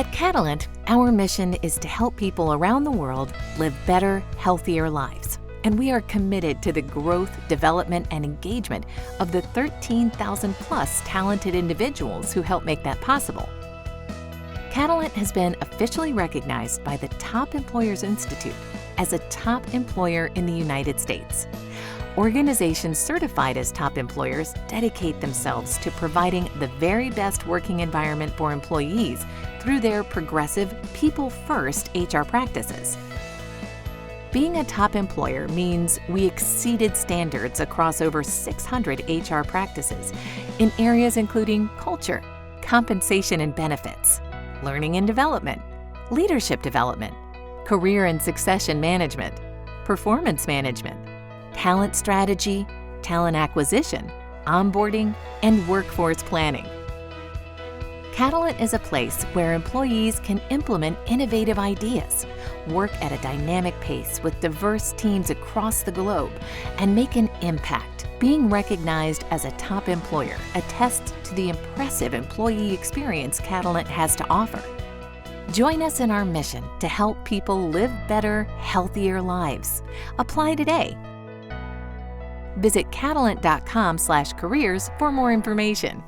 At Catalent, our mission is to help people around the world live better, healthier lives. And we are committed to the growth, development, and engagement of the 13,000 plus talented individuals who help make that possible. Catalent has been officially recognized by the Top Employers Institute as a top employer in the United States. Organizations certified as top employers dedicate themselves to providing the very best working environment for employees through their progressive, people-first HR practices. Being a top employer means we exceeded standards across over 600 HR practices in areas including culture, compensation and benefits, learning and development, leadership development, career and succession management, performance management, talent strategy, talent acquisition, onboarding, and workforce planning. Catalent is a place where employees can implement innovative ideas, work at a dynamic pace with diverse teams across the globe, and make an impact. Being recognized as a top employer attests to the impressive employee experience Catalent has to offer. Join us in our mission to help people live better, healthier lives. Apply today. Visit catalent.com/careers for more information.